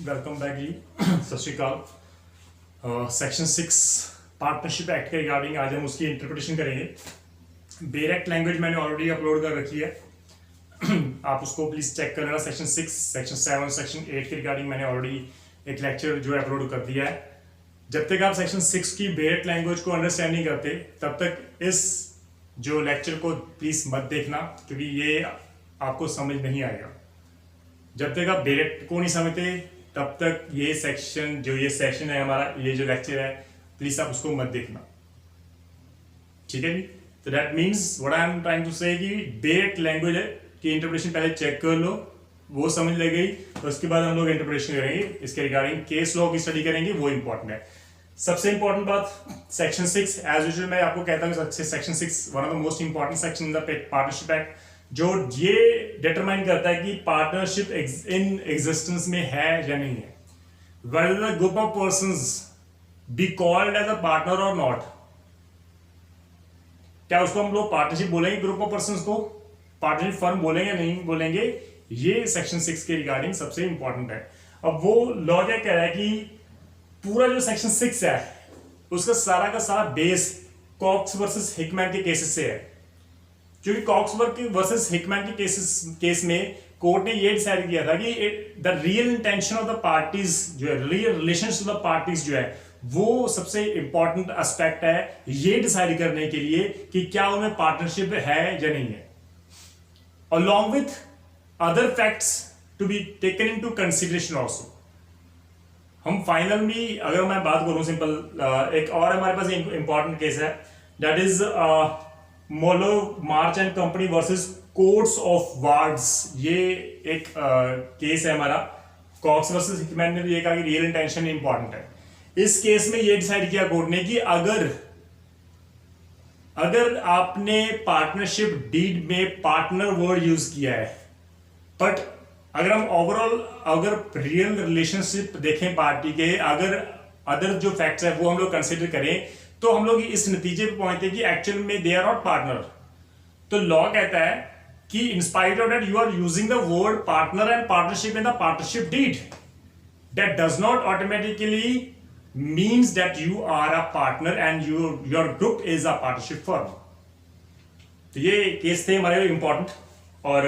Welcome back जी। सत श्रीकाल। Section 6 partnership act के regarding आज हम उसकी इंटरप्रिटेशन करेंगे। बेयर एक्ट लैंग्वेज मैंने ऑलरेडी अपलोड कर रखी है। आप उसको प्लीज चेक कर लेना। सेक्शन 6, सेक्शन 7, सेक्शन 8 के रिगार्डिंग मैंने ऑलरेडी एक लेक्चर जो है अपलोड कर दिया है। जब तक आप सेक्शन 6 की बेयर एक्ट लैंग्वेज को अंडरस्टैंड नहीं करते तब तक इस जो लेक्चर को प्लीज मत देखना, क्योंकि ये आपको समझ नहीं आएगा। जब तक आप बेयर एक्ट को नहीं समझते तब तक ये सेक्शन है हमारा, ये जो लेक्चर है, प्लीज आप उसको मत देखना, ठीक है जी। तो that means what I am trying to say कि बेयर एक्ट लैंग्वेज की इंटरप्रिटेशन पहले चेक कर लो, वो समझ लग गई तो उसके बाद हम लोग इंटरप्रिटेशन करेंगे। इसके रिगार्डिंग केस लॉ की स्टडी करेंगे, वो इंपॉर्टेंट है। सबसे इंपॉर्टेंट बात सेक्शन 6, एज यूजुअल मैं आपको कहता हूँ section 6 one of the most important section in the partnership act, जो ये डिटरमाइन करता है कि पार्टनरशिप इन एग्जिस्टेंस में है या नहीं है। whether the group of persons be called as a partner or not, क्या उसको हम लोग पार्टनरशिप बोलेंगे, ग्रुप ऑफ पर्संस को पार्टनरशिप फर्म बोलेंगे या नहीं बोलेंगे, ये सेक्शन 6 के रिगार्डिंग सबसे इंपॉर्टेंट है। अब वो लॉ क्या कह रहा है कि पूरा जो सेक्शन 6 है उसका सारा का सारा बेस कॉक्स वर्सेस हिकमैन के केसेस से है। क्योंकि कॉक्स वर्सेस हिकमैन के केस में कोर्ट ने ये डिसाइड किया था कि the real intention of the parties जो है, real relations of the parties जो है, वो सबसे इंपॉर्टेंट एस्पेक्ट है ये डिसाइड करने के लिए कि क्या उनमें पार्टनरशिप है या नहीं है, along with other facts to be taken into consideration also। हम फाइनल में अगर मैं बात करूं सिंपल, एक और हमारे पास इंपॉर्टेंट केस है, that is Mollwo March and company versus courts of wards. ये एक केस है हमारा, कॉक्स वर्सेस हिकमैन ने ये कहा कि रियल इंटेंशन इंपॉर्टेंट है। इस केस में ये डिसाइड किया कोर्ट ने कि अगर आपने पार्टनरशिप डीड में पार्टनर वर्ड यूज किया है, बट अगर हम ओवरऑल अगर रियल रिलेशनशिप देखें पार्टी के, अगर अदर जो फैक्ट्स है वो हम लोग कंसिडर करें, तो हम लोग इस नतीजे पे पहुंचते हैं कि एक्चुअल में दे आर नॉट पार्टनर। तो लॉ कहता है कि in spite of that you are using the word partner and partnership in the partnership deed, that does not automatically means that you are a partner and your group is a partnership firm। तो ये case थे हमारे important. और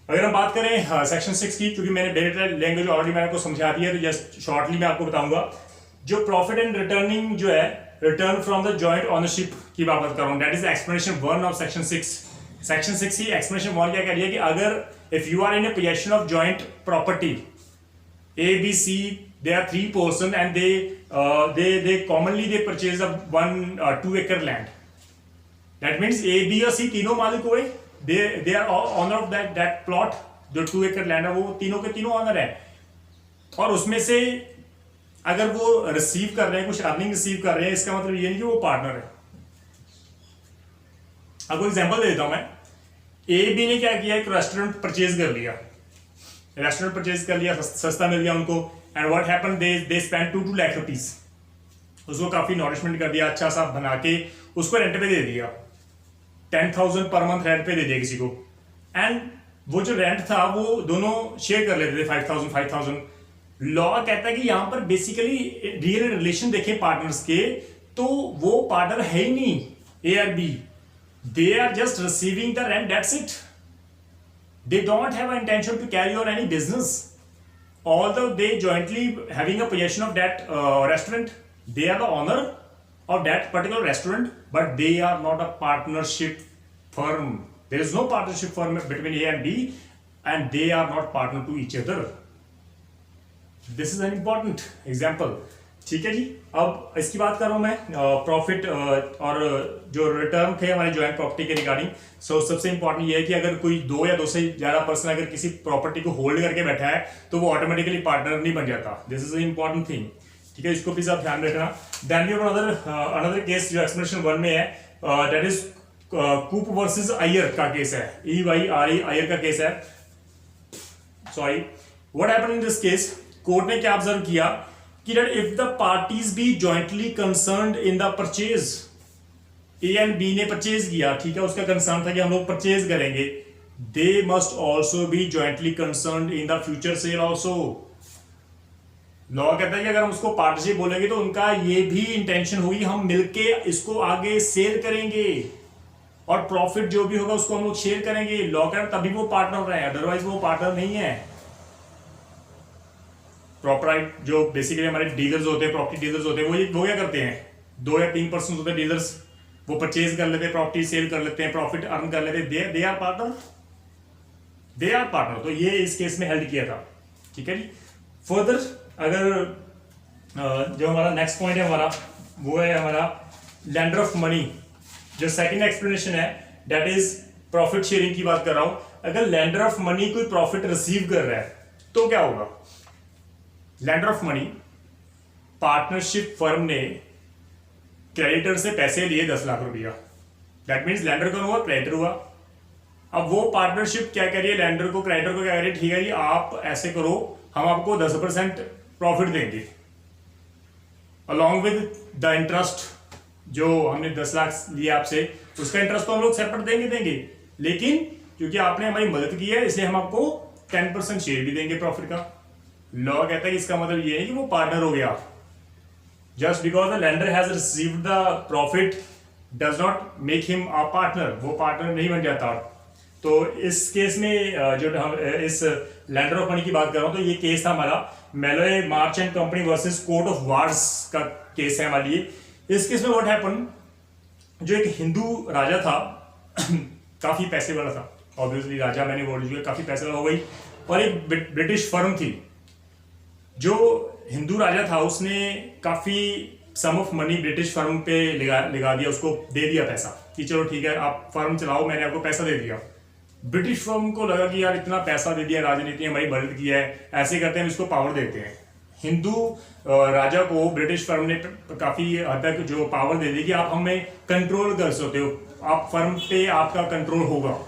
अगर हम बात करें section 6 की, क्योंकि मैंने बेयर लैंग्वेज ऑलरेडी मैंने आपको समझा दी है, तो जस्ट शॉर्टली मैं आपको बताऊंगा। जो प्रॉफिट एंड रिटर्निंग जो है, return from the joint ownership की बात कर रहा हूं, that is explanation 1 of section 6। Section 6 की एक्सप्लेनेशन 1 क्या कह रही है कि अगर if you are in a possession of joint property, a b c, they are 3 person and they commonly purchase a 2 acre land, that means A, B और C तीनों मालिक हुए, they are owner of that plot। जो 2 acre land है वो तीनों के तीनों ऑनर है, और उसमें से अगर वो रिसीव कर रहे हैं, कुछ अर्निंग रिसीव कर रहे हैं, इसका मतलब ये नहीं कि वो पार्टनर है। आपको एग्जांपल दे देता हूं मैं। ए बी ने क्या किया, एक रेस्टोरेंट परचेज कर लिया, सस्ता मिल गया उनको, and what happened, they spend 2 lakh rupees, उसको काफी नॉरिशमेंट कर दिया, अच्छा सा बना के उसको रेंट पे दे दिया, 10,000 पर मंथ रेंट पे दे दिया किसी को, एंड वो जो रेंट था वो दोनों शेयर कर लेते थे 5,000। लॉ कहता है कि यहां पर बेसिकली रियल रिलेशन देखें पार्टनर्स के, तो वो पार्टनर है ही नहीं ए और B, they are just receiving the rent, that's it। they don't have an intention to carry on any business, although they jointly having a possession of that restaurant, they are the owner of that particular restaurant, but they are not a partnership firm। there is no partnership firm between A and B, and they are not partner to each other। this is an important example, ठीक है जी। अब इसकी बात कर रहा हूं मैं profit और जो रिटर्न थे हमारे जॉइंट प्रॉपर्टी के रिगार्डिंग। सो सबसे इंपॉर्टेंट ये है कि अगर कोई 2 या 2 से ज्यादा पर्सन अगर किसी प्रॉपर्टी को होल्ड करके बैठा है तो वो ऑटोमेटिकली पार्टनर नहीं बन जाता। दिस इज इंपॉर्टेंट थिंग, ठीक है, इसको प्लीज आप ध्यान रखना। Then we have another case जो एक्सप्लेनेशन 1 में है, that is Coope versus Eyre का केस है, EYRE अय्यर का केस है। Sorry, what happened in this case, court ने क्या ऑब्जर्व किया कि that if the parties be jointly concerned in the purchase, A and B ने परचेज किया, ठीक है, उसका कंसर्न था कि हम लोग परचेज करेंगे, they must also be jointly concerned in the future sale also। Law कहता है कि अगर हम उसको पार्टनरशिप बोलेंगे तो उनका ये भी इंटेंशन होगी हम मिलके इसको आगे सेल करेंगे और प्रॉफिट जो भी होगा उसको हम लोग शेयर करेंगे। लॉ कहता तभी वो पार्टनर रहे, अदरवाइज वो पार्टनर नहीं है। प्रॉपर्टी जो बेसिकली हमारे डीलर्स होते हैं, प्रॉपर्टी डीलर्स होते हैं, वो क्या करते हैं, 2 या 3% होते हैं डीलर्स, वो परचेज कर लेते हैं प्रॉपर्टी, सेल कर लेते हैं, प्रॉफिट अर्न कर लेते हैं, they are partner, they are partner. तो ये इस केस में हेल्ड किया था। ठीक है जी। फर्दर अगर जो हमारा नेक्स्ट पॉइंट है हमारा, वो है हमारा लैंडर ऑफ मनी। जो सेकंड एक्सप्लेनेशन है दैट इज प्रॉफिट शेयरिंग की बात कर रहा हूं। अगर लैंडर ऑफ मनी कोई प्रॉफिट रिसीव कर रहा है तो क्या होगा। Lander of money, partnership firm ने क्रेडिटर से पैसे लिए 10 लाख रुपया, दैट मीन्स लैंडर कौन हुआ, क्रेडिटर हुआ। अब वो पार्टनरशिप क्या करिए, लैंडर को, क्रेडिटर को क्या करिए, ठीक है जी आप ऐसे करो, हम आपको 10% प्रॉफिट देंगे अलॉन्ग विद द इंटरेस्ट। जो हमने 10 लाख लिया आपसे उसका इंटरेस्ट तो हम लोग सेपरेट देंगे, लेकिन क्योंकि आपने हमारी मदद की है इसलिए हम आपको 10% शेयर भी देंगे प्रॉफिट का। लॉ कहता है कि इसका मतलब ये है कि वो पार्टनर हो गया। Just because the lender has received the profit does not make him a partner, वो पार्टनर नहीं बन जाता। तो इस केस में जो हम इस लैंडर ऑफ मनी की बात कर रहा हूं, तो ये केस था हमारा Mollwo March and company versus court of wards का केस है हमारे लिए। इस केस में व्हाट हैपन, जो एक हिंदू राजा था काफी पैसे वाला था, ऑब्वियसली राजा मैंने बोल दिया काफी पैसे वाला हो गई, और एक ब्रिटिश फर्म थी। जो हिंदू राजा था उसने काफी सम ऑफ मनी ब्रिटिश फर्म पे लगा दिया, उसको दे दिया पैसा कि चलो ठीक है आप फर्म चलाओ, मैंने आपको पैसा दे दिया। ब्रिटिश फर्म को लगा कि यार इतना पैसा दे दिया, राजनीति ने हमारी मदद की है, ऐसे करते हैं इसको पावर देते हैं। हिंदू राजा को ब्रिटिश फर्म ने काफी हद तक जो पावर दे दी कि आप हमें कंट्रोल कर सकते हो, आप फर्म पे आपका कंट्रोल होगा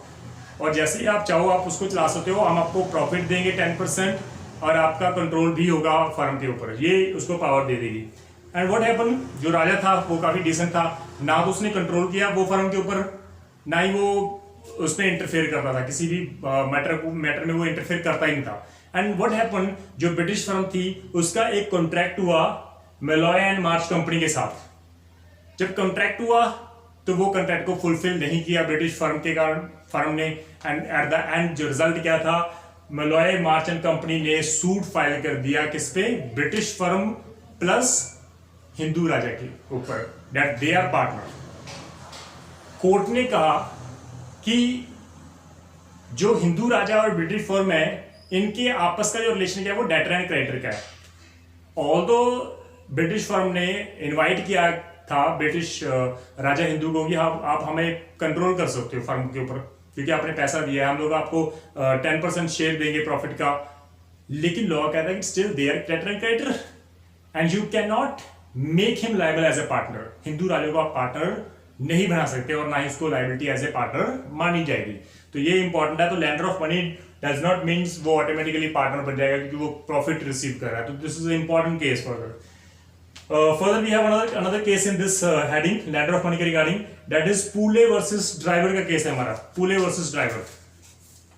और जैसे ही आप चाहो आप उसको चला सकते हो, हम आपको प्रॉफिट देंगे 10% और आपका कंट्रोल भी होगा फर्म के ऊपर, ये उसको पावर दे देगी। एंड व्हाट हैपन, जो राजा था वो काफी डिसेंट था, ना तो उसने कंट्रोल किया वो फर्म के ऊपर, ना ही वो उसमें इंटरफेयर करता था, किसी भी मैटर में वो इंटरफेयर करता ही नहीं था। एंड व्हाट हैपन, जो ब्रिटिश फर्म थी उसका एक कॉन्ट्रैक्ट हुआ मेलोए एंड मार्च कंपनी के साथ। जब कॉन्ट्रैक्ट हुआ तो वो कॉन्ट्रैक्ट को फुलफिल नहीं किया ब्रिटिश फर्म के कारण फर्म ने, एंड एट द एंड जो रिजल्ट क्या था, मेलोए मार्च एंड कंपनी ने सूट फाइल कर दिया किस पे, British firm plus Hindu raja के ऊपर, that they are partner. Court ने कहा कि जो हिंदू राजा और ब्रिटिश फर्म है इनके आपस का जो रिलेशन क्या है वो डेटर एंड क्रेडिटर का है। ऑल्दो ब्रिटिश फर्म ने इनवाइट किया था ब्रिटिश राजा हिंदू को कि आप हमें कंट्रोल कर सकते हो फर्म के ऊपर क्योंकि आपने पैसा दिया है, हम लोग आपको 10% शेयर देंगे प्रॉफिट का, लेकिन लॉ कहता है कि still they are debtor and creditor and you can not make him liable as a partner. Hindu राजा को आप पार्टनर नहीं बना सकते और ना ही उसको लायबिलिटी एज ए पार्टनर मानी जाएगी। तो ये इंपॉर्टेंट है। तो lander of money does not means वो ऑटोमेटिकली पार्टनर बन जाएगा क्योंकि वो प्रॉफिट रिसीव कर रहा है। तो this is important case further. Further we have another case in this heading lender of money के regarding, that is Pooley versus Driver का केस है हमारा, Pooley versus Driver.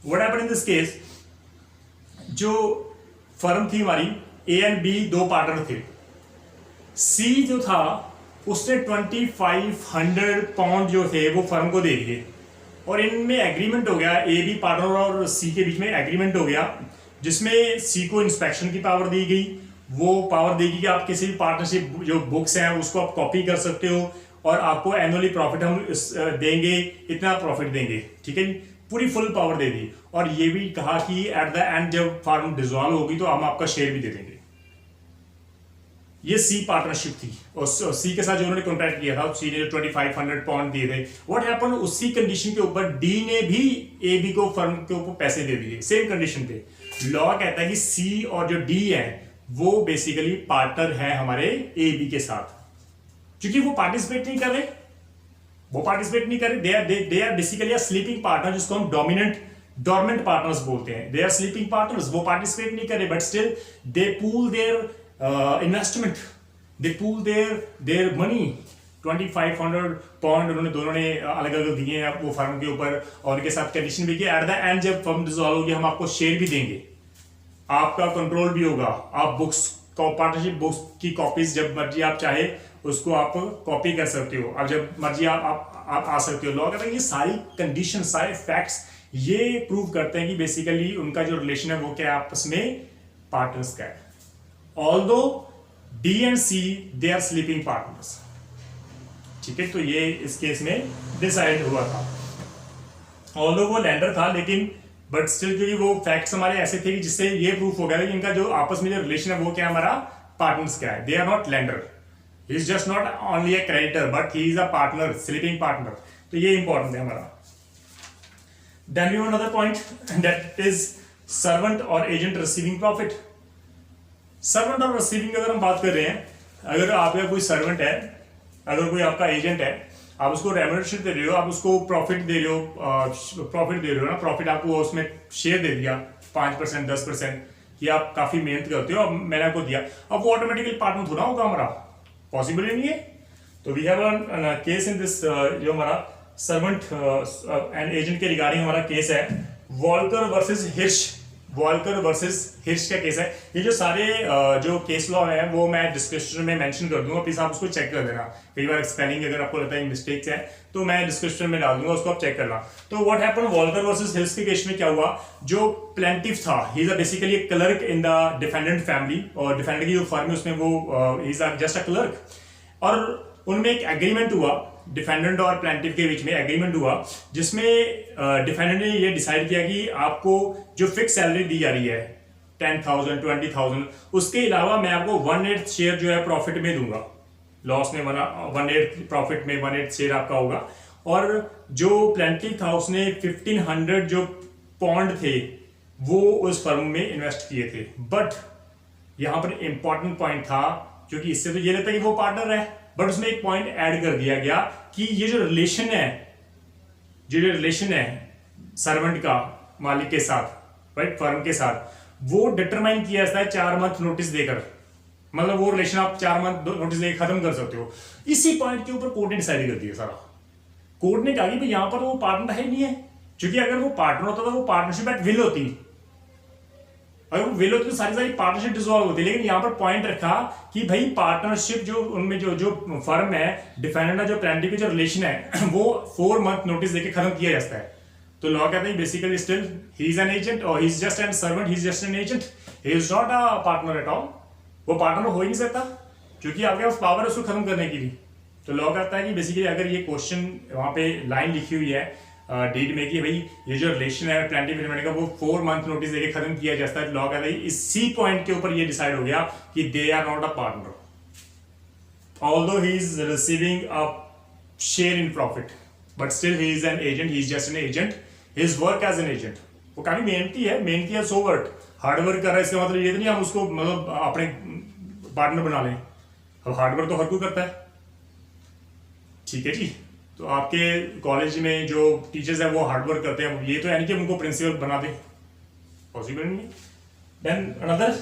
What happened in this case, जो firm थी हमारी A and B, दो partner थे। C जो था उसने 2500 पाउंड जो थे वो फर्म को दे दिए और इनमें एग्रीमेंट हो गया, ए बी पार्टनर और सी के बीच में एग्रीमेंट हो गया जिसमें सी को इंस्पेक्शन की पावर दी गई, वो पावर देगी कि आप किसी भी पार्टनरशिप जो बुक्स हैं उसको आप कॉपी कर सकते हो और आपको एनुअली प्रॉफिट हम देंगे, इतना प्रॉफिट देंगे, ठीक है, पूरी फुल पावर दे दी। और ये भी कहा कि एट द एंड जब फर्म डिसॉल्व होगी तो हम आपका शेयर भी दे देंगे। ये सी पार्टनरशिप थी और सी के साथ जो उन्होंने कॉन्ट्रैक्ट किया था, सी ने 2500 पाउंड दिए थे। व्हाट हैपन, उसी कंडीशन के ऊपर डी ने भी ए बी को फर्म के ऊपर पैसे दे दिए सेम कंडीशन पे। लॉ कहता है कि सी और जो डी है वो बेसिकली पार्टनर है हमारे ए बी के साथ, क्योंकि वो पार्टिसिपेट नहीं कर रहे, they are basically sleeping partner, जिसको हम डोरमेंट पार्टनर्स बोलते हैं। दे आर स्लीपिंग पार्टनर्स, वो पार्टिसिपेट नहीं कर रहे but still they pool their investment, they pool their money. 2500 pound उन्होंने दोनों ने अलग अलग दिए हैं वो फर्म के ऊपर और उनके साथ कंडीशन भी की एट द एंड जब फर्म डिसॉल्व होगी हम आपको शेयर भी देंगे, आपका कंट्रोल भी होगा, आप बुक्स पार्टनरशिप बुक्स की कॉपीज जब मर्जी आप चाहे उसको आप कॉपी कर सकते हो, अब जब मर्जी आप आ सकते हो। लॉ कहता है ये सारी कंडीशन, सारे फैक्ट्स ये प्रूव करते हैं कि बेसिकली उनका जो रिलेशन है वो क्या आपस में पार्टनर्स का है। Although D and C they are sleeping partners, ठीक है, तो ये इस केस में डिसाइड हुआ था। ऑल्दो वो लैंडर था लेकिन बट स्टिल क्योंकि वो फैक्ट्स हमारे ऐसे थे कि जिससे ये प्रूफ हो गया था कि इनका जो आपस में जो रिलेशन है वो क्या हमारा पार्टनर्स क्या है। They are not lender, he is just not only a creditor but he is a partner, sleeping partner. तो ये इंपॉर्टेंट है हमारा। Then we have another point that is servant और एजेंट रिसीविंग प्रॉफिट। सर्वेंट और receiving अगर हम बात कर रहे हैं, अगर आपका कोई सर्वेंट है, अगर कोई आपका एजेंट है, आप उसको रेम्यूनरेशन दे रहे हो, आप उसको प्रॉफिट दे रहे हो, प्रॉफिट दे रहे हो ना, प्रॉफिट आपको उसमें शेयर दे दिया 5% 10% कि आप काफी मेहनत करते हो, अब मैंने आपको दिया, अब वो ऑटोमेटिकली पार्टनर थोड़ा होगा हमारा, पॉसिबल ही नहीं है। तो we have a case in this, जो हमारा सर्वेंट एंड एजेंट के रिगार्डिंग हमारा केस है Walker versus Hirsch. Walker versus Hirsch का केस है। ये जो सारे जो केस लॉ है वो मैं डिस्क्रिप्शन में मेंशन कर दूंगा, प्लीज आप उसको चेक कर देना। कई बार स्पेलिंग अगर आपको लगता है मिस्टेक्स है तो मैं डिस्क्रिप्शन में डाल दूंगा, उसको आप चेक करना। तो व्हाट हैपेंड वॉल्कर वर्सेस हिर्श के केस में क्या हुआ, जो प्लेंटिफ था ही इज बेसिकली एक clerk in the defendant family, और डिफेंडेंट की जो फर्म है उसमें वो इज जस्ट अ क्लर्क, और उनमें एक एग्रीमेंट हुआ, डिफेंडेंट और प्लेंटिफ के बीच में एग्रीमेंट हुआ जिसमें डिफेंडेंट ने ये डिसाइड किया कि आपको जो फिक्स सैलरी दी जा रही है 10,000 20,000, उसके अलावा मैं आपको 1/8 शेयर जो है प्रॉफिट में दूंगा, लॉस में 1/8 प्रॉफिट में 1/8 शेयर आपका होगा। और जो प्लेंटिफ था उसने 1500 जो पॉन्ड थे वो उस फर्म में इन्वेस्ट किए थे। बट यहां पर इंपॉर्टेंट पॉइंट था, क्योंकि इससे तो ये लगता है कि वो पार्टनर है, बट उसमें एक पॉइंट ऐड कर दिया गया कि ये जो रिलेशन है, जो रिलेशन है सर्वेंट का मालिक के साथ, राइट, फर्म के साथ, वो डिटरमाइन किया जाता है 4 मंथ नोटिस देकर। मतलब वो रिलेशन आप 4 मंथ नोटिस देकर खत्म कर सकते हो। इसी पॉइंट के ऊपर कोर्ट ने डिसाइड कर दिया सारा। कोर्ट ने कहा कि भाई यहां पर वो पार्टनर है नहीं है, क्योंकि अगर वो पार्टनर होता तो वो पार्टनरशिप एट विल होती, अगर वो विल होती तो सारी पार्टनरशिप डिसॉल्व होती। लेकिन यहाँ पर पॉइंट रखा कि भाई पार्टनरशिप जो उनमें जो फर्म है डिफेंडेंट जो प्लेंटिफ जो रिलेशन है वो 4 मंथ नोटिस देके खत्म किया जाता है। तो लॉ कहता है basically still he is an agent और he is just an servant, he is just an agent, he is not a partner at all. वो पार्टनर हो ही नहीं सकता क्योंकि आपके पास पावर है उसको खत्म करने के लिए। तो लॉ कहता है कि बेसिकली अगर ये क्वेश्चन वहां पे लाइन लिखी हुई है डीड में कि भाई ये जो रिलेशन है प्लेंटिफ एलिमेंट का वो 4 मंथ नोटिस देके खत्म किया जाता है, लॉ कहता है इसी पॉइंट के ऊपर ये डिसाइड हो गया कि they are not a partner although he is receiving a share in profit, but still he is an agent, he is just an agent, his work as an agent. वो काफी मेहनती है सो वर्क, हार्ड वर्क कर रहा है, इसका मतलब ये तो नहीं हम उसको मतलब अपने पार्टनर बना लें। अब हार्ड वर्क तो हर कोई करता है, ठीक है जी। तो आपके कॉलेज में जो टीचर्स है वो हार्ड वर्क करते हैं, ये तो यानी कि उनको प्रिंसिपल बना दे, पॉसिबल नहीं। Then another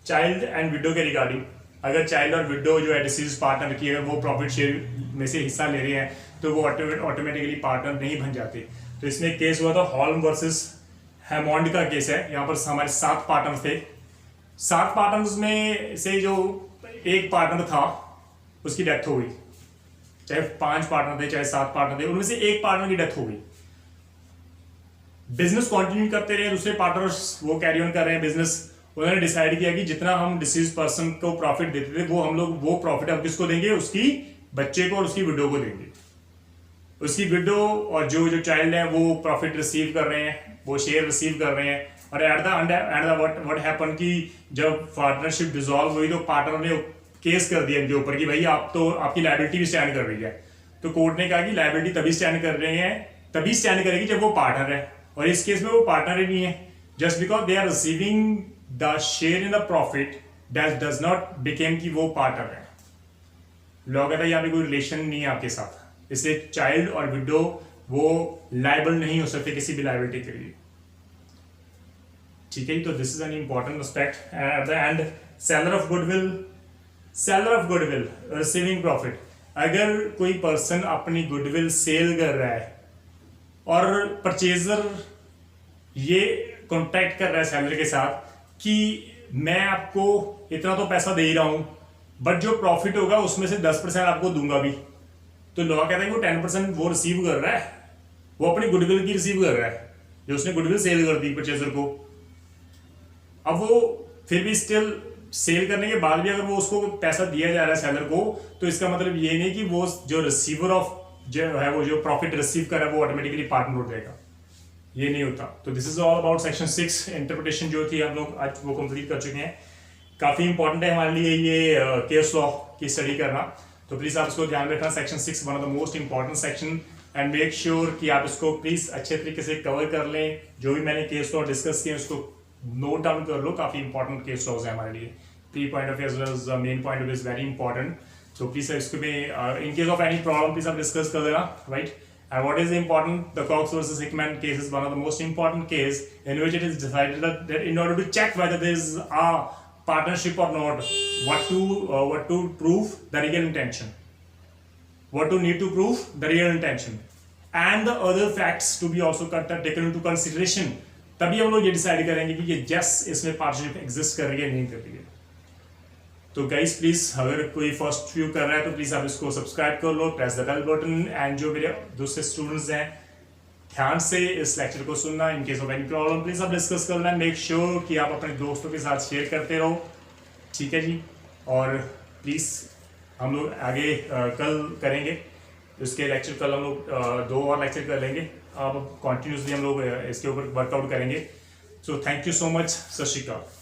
child and widow के रिगार्डिंग, अगर चाइल्ड और विडो जो है डिसीज पार्टनर की अगर वो प्रॉफिट शेयर में से हिस्सा ले रहे हैं तो वो ऑटोमेटिकली पार्टनर नहीं बन जाते। तो इसमें एक केस हुआ था हॉल्म वर्सेस हैमॉन्ड का केस है। यहाँ पर हमारे 7 पार्टनर थे, 7 पार्टनर्स में से जो एक पार्टनर था उसकी डेथ हो गई, चाहे 5 पार्टनर थे चाहे 7 पार्टनर थे, उनमें से एक पार्टनर की डेथ हो गई। बिजनेस कंटिन्यू करते रहे, दूसरे पार्टनर्स वो कैरी ऑन कर रहे हैं बिजनेस। उन्होंने डिसाइड किया कि जितना हम डिसीज पर्सन को प्रॉफिट देते थे वो हम लोग वो प्रॉफिट अब किसको देंगे, उसकी बच्चे को और उसकी विडो को देंगे। उसकी विडो और जो चाइल्ड है वो प्रॉफिट रिसीव कर रहे हैं, वो शेयर रिसीव कर रहे हैं। और एट द व्हाट हैपन कि जब पार्टनरशिप डिसॉल्व हुई तो पार्टनर ने केस कर दिया इनके ऊपर कि भाई आप तो आपकी लायबिलिटी भी स्टैंड कर रही है। तो कोर्ट ने कहा कि लायबिलिटी तभी स्टैंड कर रहे हैं, तभी स्टैंड करेगी जब वो पार्टनर है, और इस केस में वो पार्टनर ही नहीं है। Just because they are receiving the share in the profit that does not became कि वो पार्टनर है। लॉ कहता है यहाँ पे कोई रिलेशन नहीं है आपके साथ, इसलिए चाइल्ड और विडो वो लायबल नहीं हो सकते किसी भी लायबिलिटी के लिए, ठीक है। तो this is an important aspect. Eight the and seller of goodwill receiving profit, अगर कोई पर्सन अपनी गुडविल सेल कर रहा है और परचेजर ये कॉन्टैक्ट कर रहा है सेलर के साथ कि मैं आपको इतना तो पैसा दे ही रहा हूं, बट जो प्रॉफिट होगा उसमें से 10% आपको दूंगा भी। तो लॉ कहता है कि वो 10% वो रिसीव कर रहा है, वो अपनी गुडविल की रिसीव कर रहा है, जो उसने गुडविल सेल कर दी परचेजर को। अब वो फिर भी स्टिल सेल करने के बाद भी अगर वो उसको पैसा दिया जा रहा है सेलर को, तो इसका मतलब ये नहीं कि वो जो रिसीवर ऑफ जो है वो जो प्रॉफिट रिसीव कर रहा है वो ऑटोमेटिकली पार्टनर हो जाएगा, ये नहीं होता। तो this is all about section 6 interpretation जो थी हम लोग आज वो कंप्लीट कर चुके हैं। काफी इंपॉर्टेंट है हमारे लिए ये केस लॉ की स्टडी करना, तो प्लीज आप इसको ध्यान रखना। Section 6 one of the most important section, and make sure कि आप इसको प्लीज अच्छे तरीके से कवर कर लें। जो भी मैंने केस लॉ डिस्कस किए उसको नोट डाउन कर लो, काफी इंपॉर्टेंट केस लॉज है हमारे लिए। Pre point of view as well as main point of view is very important. तो प्लीज इसको भी in case of any problem please आप डिस्कस कर देना, right. And what is important? The Cox versus Hickman case is one of the most important case in which it is decided that in order to check whether there is a partnership or not, what to prove the real intention, what to need to prove the real intention, and the other facts to be also taken into consideration. तभी हम लोग ये decide करेंगे कि ये yes इसमें partnership exist कर रही है नहीं कर रही है। तो गाइस प्लीज अगर कोई फर्स्ट व्यू कर रहा है तो प्लीज आप इसको सब्सक्राइब कर लो, press the bell button, and जो मेरे दूसरे स्टूडेंट्स हैं ध्यान से इस लेक्चर को सुनना। इन case of any problem please आप डिस्कस करना, मेक श्योर कि आप अपने दोस्तों के साथ शेयर करते रहो, ठीक है जी। और प्लीज हम लोग आगे कल करेंगे इसके लेक्चर, कल हम लोग 2 और लेक्चर कर लेंगे, अब कंटिन्यूसली हम लोग इसके ऊपर वर्कआउट करेंगे। So thank you so much, सत श्री अकाल।